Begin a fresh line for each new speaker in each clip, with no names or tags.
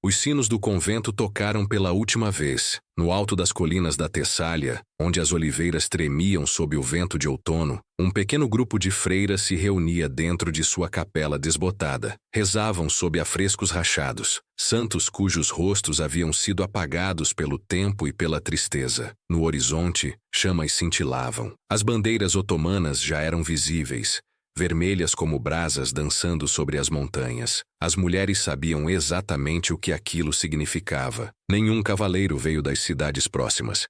Os sinos do convento tocaram pela última vez. No alto das colinas da Tessália, onde as oliveiras tremiam sob o vento de outono, um pequeno grupo de freiras se reunia dentro de sua capela desbotada. Rezavam sob afrescos rachados, santos cujos rostos haviam sido apagados pelo tempo e pela tristeza. No horizonte, chamas cintilavam. As bandeiras otomanas já eram visíveis, vermelhas como brasas dançando sobre as montanhas. As mulheres sabiam exatamente o que aquilo significava. Nenhum cavaleiro veio das cidades próximas.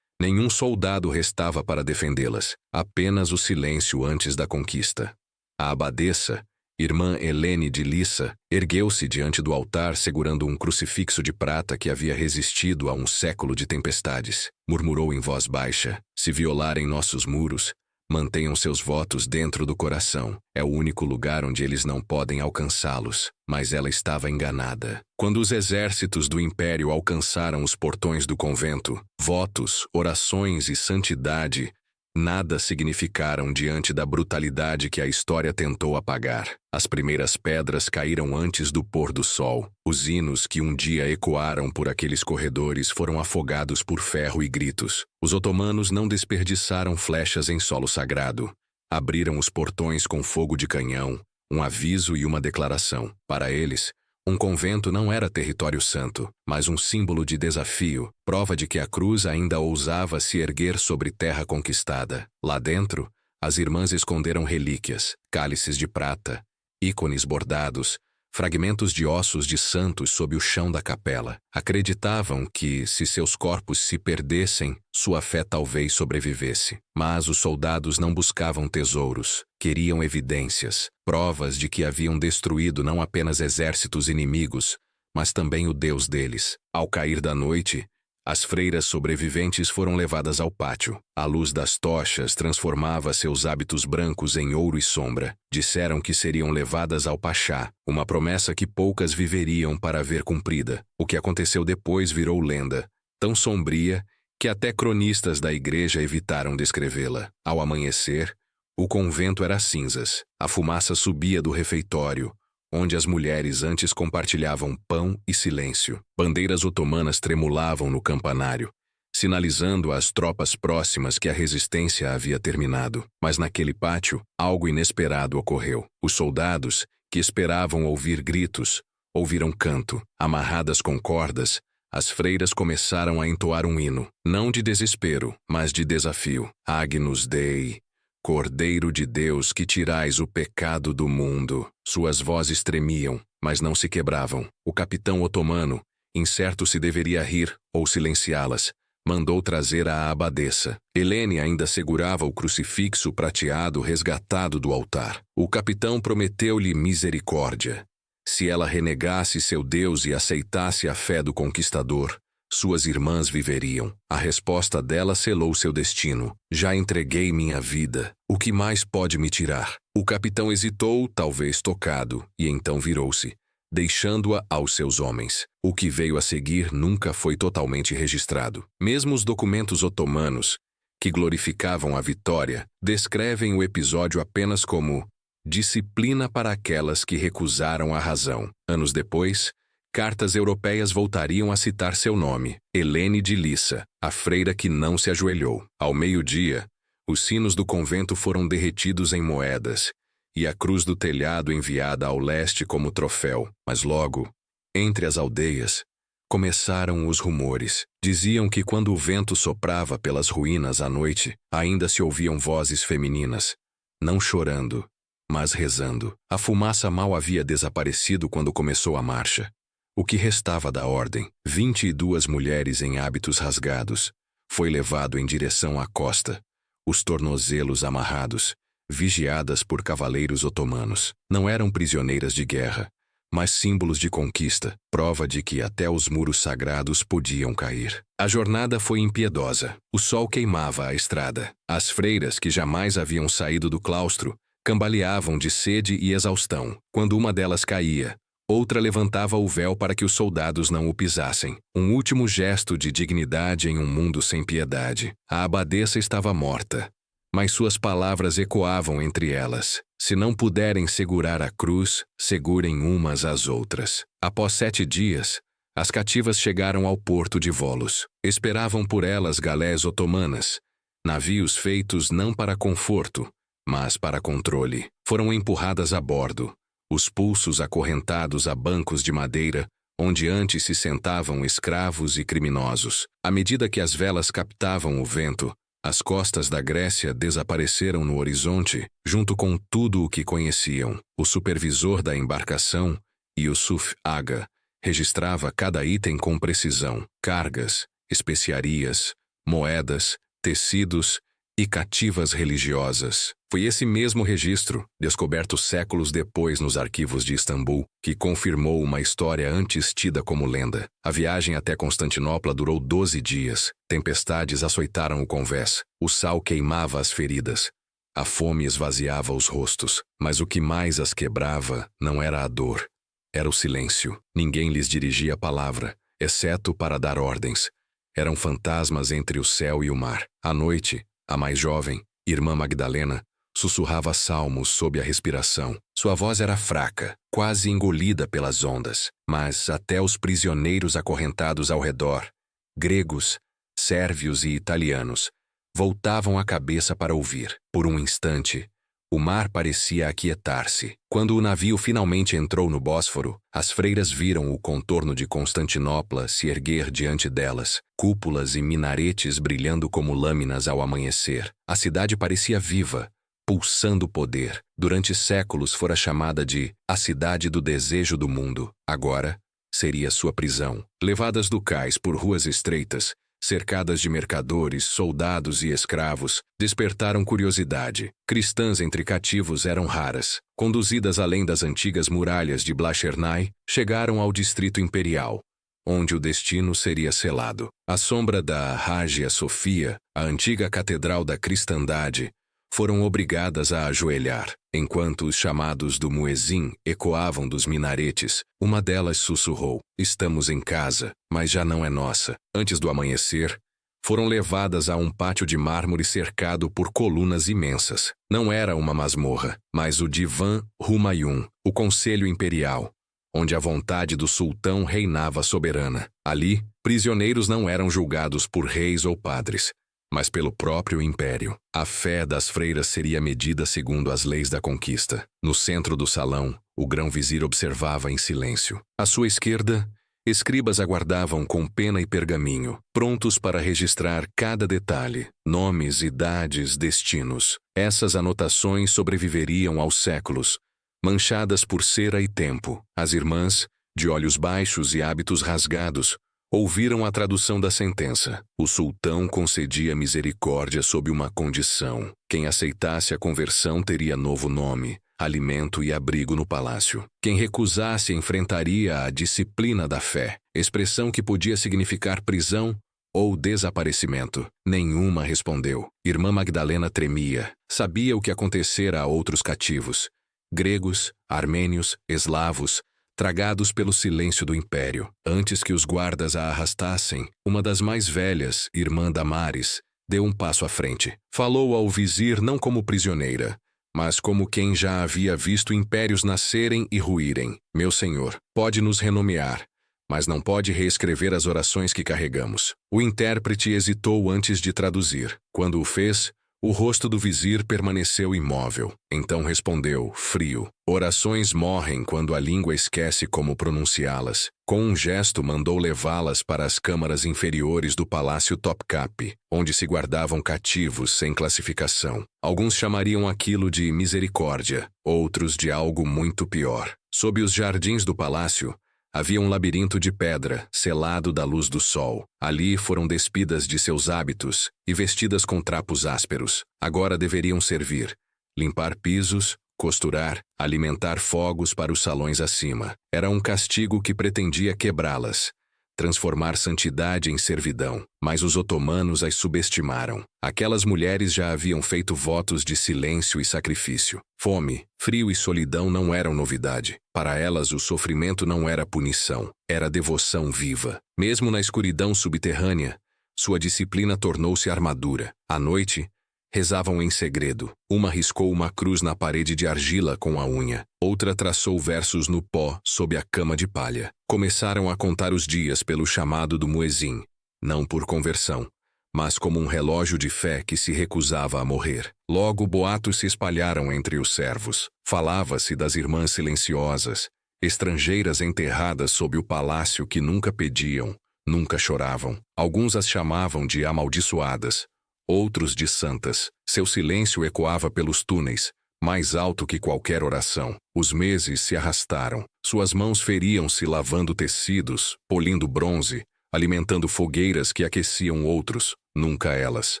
Nenhum soldado restava para defendê-las. Apenas o silêncio antes da conquista. A abadesa, irmã Helene de Lissa, ergueu-se diante do altar segurando um crucifixo de prata que havia resistido a um século de tempestades. Murmurou em voz baixa: se violarem nossos muros, mantenham seus votos dentro do coração. É o único lugar onde eles não podem alcançá-los. Mas ela estava enganada. Quando os exércitos do império alcançaram os portões do convento, votos, orações e santidade nada significaram diante da brutalidade que a história tentou apagar. As primeiras pedras caíram antes do pôr do sol. Os hinos que um dia ecoaram por aqueles corredores foram afogados por ferro e gritos. Os otomanos não desperdiçaram flechas em solo sagrado. Abriram os portões com fogo de canhão, um aviso e uma declaração. Para eles, um convento não era território santo, mas um símbolo de desafio, prova de que a cruz ainda ousava se erguer sobre terra conquistada. Lá dentro, as irmãs esconderam relíquias, cálices de prata, ícones bordados, fragmentos de ossos de santos sob o chão da capela. Acreditavam que, se seus corpos se perdessem, sua fé talvez sobrevivesse. Mas os soldados não buscavam tesouros, queriam evidências, provas de que haviam destruído não apenas exércitos inimigos, mas também o Deus deles. Ao cair da noite, as freiras sobreviventes foram levadas ao pátio. A luz das tochas transformava seus hábitos brancos em ouro e sombra. Disseram que seriam levadas ao Pachá, uma promessa que poucas viveriam para ver cumprida. O que aconteceu depois virou lenda, tão sombria que até cronistas da igreja evitaram descrevê-la. Ao amanhecer, o convento era cinzas. A fumaça subia do refeitório, onde as mulheres antes compartilhavam pão e silêncio. Bandeiras otomanas tremulavam no campanário, sinalizando às tropas próximas que a resistência havia terminado. Mas naquele pátio, algo inesperado ocorreu. Os soldados, que esperavam ouvir gritos, ouviram canto. Amarradas com cordas, as freiras começaram a entoar um hino, não de desespero, mas de desafio. Agnus Dei, Cordeiro de Deus que tirais o pecado do mundo. Suas vozes tremiam, mas não se quebravam. O capitão otomano, incerto se deveria rir ou silenciá-las, mandou trazer a abadesa. Helene ainda segurava o crucifixo prateado resgatado do altar. O capitão prometeu-lhe misericórdia. Se ela renegasse seu Deus e aceitasse a fé do conquistador, suas irmãs viveriam. A resposta dela selou seu destino. Já entreguei minha vida. O que mais pode me tirar? O capitão hesitou, talvez tocado, e então virou-se, deixando-a aos seus homens. O que veio a seguir nunca foi totalmente registrado. Mesmo os documentos otomanos, que glorificavam a vitória, descrevem o episódio apenas como disciplina para aquelas que recusaram a razão. Anos depois, cartas europeias voltariam a citar seu nome, Helene de Lissa, a freira que não se ajoelhou. Ao meio-dia, os sinos do convento foram derretidos em moedas, e a cruz do telhado enviada ao leste como troféu. Mas logo, entre as aldeias, começaram os rumores. Diziam que quando o vento soprava pelas ruínas à noite, ainda se ouviam vozes femininas, não chorando, mas rezando. A fumaça mal havia desaparecido quando começou a marcha. O que restava da ordem, 22 mulheres em hábitos rasgados, foi levado em direção à costa, os tornozelos amarrados, vigiadas por cavaleiros otomanos. Não eram prisioneiras de guerra, mas símbolos de conquista, prova de que até os muros sagrados podiam cair. A jornada foi impiedosa. O sol queimava a estrada. As freiras, que jamais haviam saído do claustro, cambaleavam de sede e exaustão. Quando uma delas caía, outra levantava o véu para que os soldados não o pisassem. Um último gesto de dignidade em um mundo sem piedade. A abadesa estava morta, mas suas palavras ecoavam entre elas. Se não puderem segurar a cruz, segurem umas às outras. Após 7 dias, As cativas chegaram ao porto de Volos. Esperavam por elas galés otomanas, navios feitos não para conforto, mas para controle. Foram empurradas a bordo, os pulsos acorrentados a bancos de madeira, onde antes se sentavam escravos e criminosos. À medida que as velas captavam o vento, as costas da Grécia desapareceram no horizonte, junto com tudo o que conheciam. O supervisor da embarcação, Yusuf Aga, registrava cada item com precisão: cargas, especiarias, moedas, tecidos e cativas religiosas. Foi esse mesmo registro, descoberto séculos depois nos arquivos de Istambul, que confirmou uma história antes tida como lenda. A viagem até Constantinopla durou 12 dias. Tempestades açoitaram o convés, o sal queimava as feridas, a fome esvaziava os rostos, mas o que mais as quebrava não era a dor, era o silêncio. Ninguém lhes dirigia a palavra, exceto para dar ordens. Eram fantasmas entre o céu e o mar. À noite, a mais jovem, Irmã Magdalena, sussurrava salmos sob a respiração. Sua voz era fraca, quase engolida pelas ondas, mas até os prisioneiros acorrentados ao redor, gregos, sérvios e italianos, voltavam a cabeça para ouvir. Por um instante, o mar parecia aquietar-se. Quando o navio finalmente entrou no Bósforo, as freiras viram o contorno de Constantinopla se erguer diante delas, cúpulas e minaretes brilhando como lâminas ao amanhecer. A cidade parecia viva, pulsando poder. Durante séculos fora chamada de a cidade do desejo do mundo. Agora, seria sua prisão. Levadas do cais por ruas estreitas, cercadas de mercadores, soldados e escravos, despertaram curiosidade. Cristãs entre cativos eram raras. Conduzidas além das antigas muralhas de Blachernai, chegaram ao distrito imperial, onde o destino seria selado. À sombra da Hagia Sophia, a antiga catedral da cristandade, foram obrigadas a ajoelhar. Enquanto os chamados do muezim ecoavam dos minaretes, uma delas sussurrou: "Estamos em casa, mas já não é nossa." Antes do amanhecer, foram levadas a um pátio de mármore cercado por colunas imensas. Não era uma masmorra, mas o Divan Humayun, o Conselho Imperial, onde a vontade do sultão reinava soberana. Ali, prisioneiros não eram julgados por reis ou padres, mas pelo próprio império. A fé das freiras seria medida segundo as leis da conquista. No centro do salão, o grão-vizir observava em silêncio. À sua esquerda, escribas aguardavam com pena e pergaminho, prontos para registrar cada detalhe, nomes, idades, destinos. Essas anotações sobreviveriam aos séculos, manchadas por cera e tempo. As irmãs, de olhos baixos e hábitos rasgados, ouviram a tradução da sentença. O sultão concedia misericórdia sob uma condição: quem aceitasse a conversão teria novo nome, alimento e abrigo no palácio. Quem recusasse enfrentaria a disciplina da fé, expressão que podia significar prisão ou desaparecimento. Nenhuma respondeu. Irmã Magdalena tremia. Sabia o que acontecera a outros cativos, gregos, armênios, eslavos, tragados pelo silêncio do império. Antes que os guardas a arrastassem, uma das mais velhas, irmã Damares, deu um passo à frente. Falou ao vizir não como prisioneira, mas como quem já havia visto impérios nascerem e ruírem. Meu senhor, pode nos renomear, mas não pode reescrever as orações que carregamos. O intérprete hesitou antes de traduzir. Quando o fez, o rosto do vizir permaneceu imóvel. Então respondeu, frio: orações morrem quando a língua esquece como pronunciá-las. Com um gesto mandou levá-las para as câmaras inferiores do Palácio Topkapi, onde se guardavam cativos sem classificação. Alguns chamariam aquilo de misericórdia, outros de algo muito pior. Sob os jardins do palácio, havia um labirinto de pedra, selado da luz do sol. Ali foram despidas de seus hábitos e vestidas com trapos ásperos. Agora deveriam servir, limpar pisos, costurar, alimentar fogos para os salões acima. Era um castigo que pretendia quebrá-las, transformar santidade em servidão. Mas os otomanos as subestimaram. Aquelas mulheres já haviam feito votos de silêncio e sacrifício. Fome, frio e solidão não eram novidade. Para elas, o sofrimento não era punição, era devoção viva. Mesmo na escuridão subterrânea, sua disciplina tornou-se armadura. À noite, Rezavam em segredo. Uma riscou uma cruz na parede de argila com a unha. Outra traçou versos no pó sob a cama de palha. Começaram a contar os dias pelo chamado do muezim, não por conversão, mas como um relógio de fé que se recusava a morrer. Logo boatos se espalharam entre os servos. Falava-se das irmãs silenciosas, estrangeiras enterradas sob o palácio que nunca pediam, nunca choravam. Alguns as chamavam de amaldiçoadas, outros de santas. Seu silêncio ecoava pelos túneis, mais alto que qualquer oração. Os meses se arrastaram. Suas mãos feriam-se lavando tecidos, polindo bronze, alimentando fogueiras que aqueciam outros, nunca elas.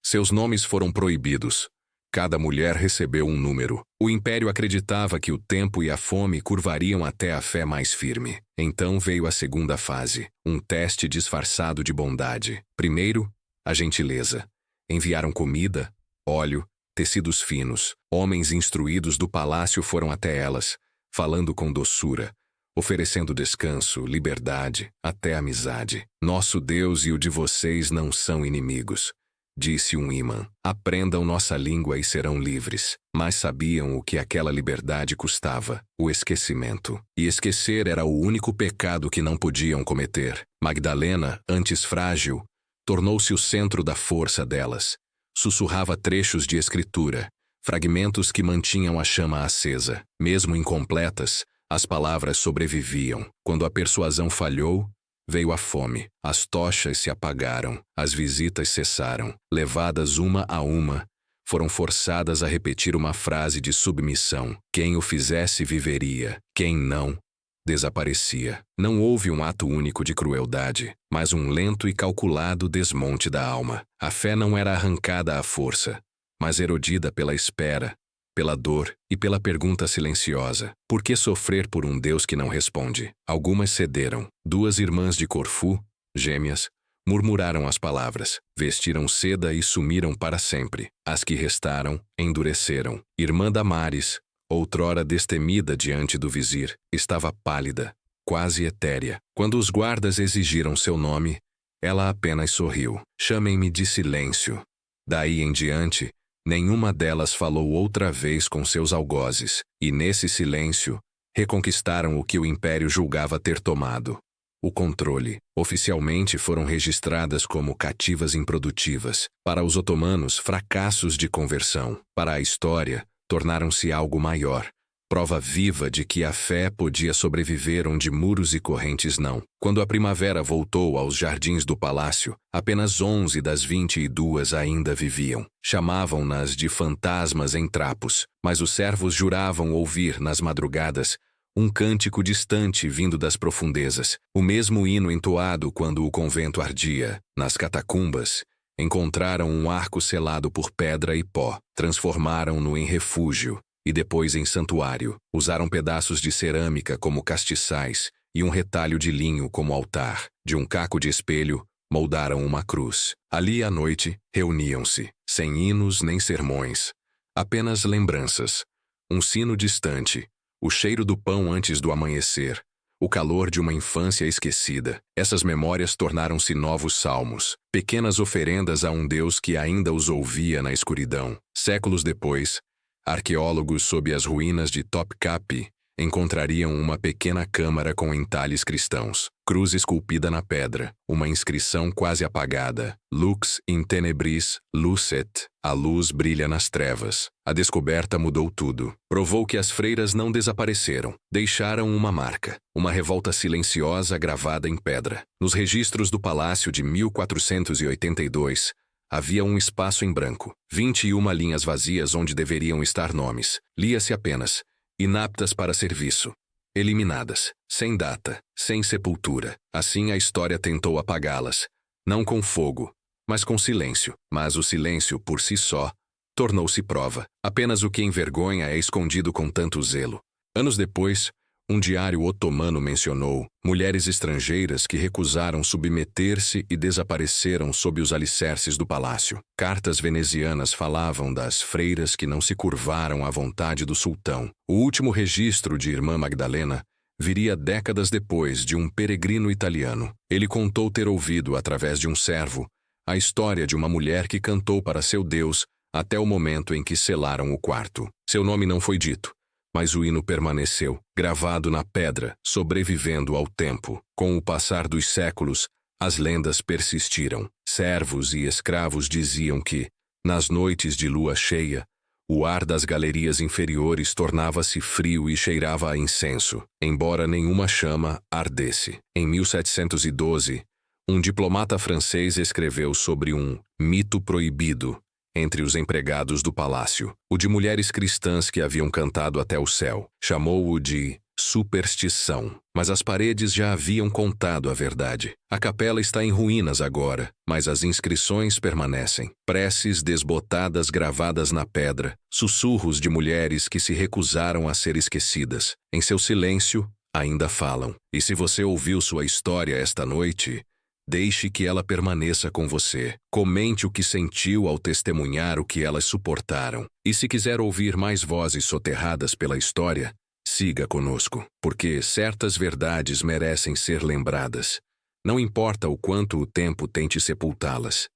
Seus nomes foram proibidos. Cada mulher recebeu um número. O império acreditava que o tempo e a fome curvariam até a fé mais firme. Então veio a segunda fase, um teste disfarçado de bondade. Primeiro, a gentileza. Enviaram comida, óleo, tecidos finos. Homens instruídos do palácio foram até elas, falando com doçura, oferecendo descanso, liberdade, até amizade. Nosso Deus e o de vocês não são inimigos, disse um imã. Aprendam nossa língua e serão livres. Mas sabiam o que aquela liberdade custava: o esquecimento. E esquecer era o único pecado que não podiam cometer. Magdalena, antes frágil, tornou-se o centro da força delas. Sussurrava trechos de escritura, fragmentos que mantinham a chama acesa. Mesmo incompletas, as palavras sobreviviam. Quando a persuasão falhou, veio a fome. As tochas se apagaram, as visitas cessaram. Levadas uma a uma, foram forçadas a repetir uma frase de submissão. Quem o fizesse viveria, quem não, desaparecia. Não houve um ato único de crueldade, mas um lento e calculado desmonte da alma. A fé não era arrancada à força, mas erodida pela espera, pela dor e pela pergunta silenciosa. Por que sofrer por um Deus que não responde? Algumas cederam. 2 irmãs de Corfu, gêmeas, murmuraram as palavras, vestiram seda e sumiram para sempre. As que restaram, endureceram. Irmã Damares, outrora destemida diante do vizir, estava pálida, quase etérea. Quando os guardas exigiram seu nome, ela apenas sorriu. Chamem-me de Silêncio. Daí em diante, nenhuma delas falou outra vez com seus algozes, e nesse silêncio, reconquistaram o que o império julgava ter tomado: o controle. Oficialmente foram registradas como cativas improdutivas. Para os otomanos, fracassos de conversão. Para a história, tornaram-se algo maior, prova viva de que a fé podia sobreviver onde muros e correntes não. Quando a primavera voltou aos jardins do palácio, apenas 11 das 22 ainda viviam. Chamavam-nas de fantasmas em trapos, mas os servos juravam ouvir, nas madrugadas, um cântico distante vindo das profundezas, o mesmo hino entoado quando o convento ardia. Nas catacumbas, encontraram um arco selado por pedra e pó, transformaram-no em refúgio e depois em santuário. Usaram pedaços de cerâmica como castiçais e um retalho de linho como altar. De um caco de espelho, moldaram uma cruz. Ali à noite, reuniam-se, sem hinos nem sermões, apenas lembranças. Um sino distante, o cheiro do pão antes do amanhecer, o calor de uma infância esquecida. Essas memórias tornaram-se novos salmos, pequenas oferendas a um Deus que ainda os ouvia na escuridão. Séculos depois, arqueólogos sob as ruínas de Topkapi encontrariam uma pequena câmara com entalhes cristãos, cruz esculpida na pedra, uma inscrição quase apagada: Lux in tenebris lucet, a luz brilha nas trevas. A descoberta mudou tudo. Provou que as freiras não desapareceram, deixaram uma marca, uma revolta silenciosa gravada em pedra. Nos registros do palácio de 1482, havia um espaço em branco, 21 linhas vazias onde deveriam estar nomes. Lia-se apenas: inaptas para serviço, eliminadas, sem data, sem sepultura. Assim a história tentou apagá-las, não com fogo, mas com silêncio. Mas o silêncio, por si só, tornou-se prova. Apenas o que envergonha é escondido com tanto zelo. Anos depois, um diário otomano mencionou mulheres estrangeiras que recusaram submeter-se e desapareceram sob os alicerces do palácio. Cartas venezianas falavam das freiras que não se curvaram à vontade do sultão. O último registro de Irmã Magdalena viria décadas depois, de um peregrino italiano. Ele contou ter ouvido, através de um servo, a história de uma mulher que cantou para seu Deus até o momento em que selaram o quarto. Seu nome não foi dito, mas o hino permaneceu, gravado na pedra, sobrevivendo ao tempo. Com o passar dos séculos, as lendas persistiram. Servos e escravos diziam que, nas noites de lua cheia, o ar das galerias inferiores tornava-se frio e cheirava a incenso, embora nenhuma chama ardesse. Em 1712, um diplomata francês escreveu sobre um mito proibido entre os empregados do palácio, o de mulheres cristãs que haviam cantado até o céu. Chamou-o de superstição, mas as paredes já haviam contado a verdade. A capela está em ruínas agora, mas as inscrições permanecem. Preces desbotadas gravadas na pedra, sussurros de mulheres que se recusaram a ser esquecidas. Em seu silêncio, ainda falam. E se você ouviu sua história esta noite, deixe que ela permaneça com você. Comente o que sentiu ao testemunhar o que elas suportaram. E se quiser ouvir mais vozes soterradas pela história, siga conosco, porque certas verdades merecem ser lembradas. Não importa o quanto o tempo tente sepultá-las.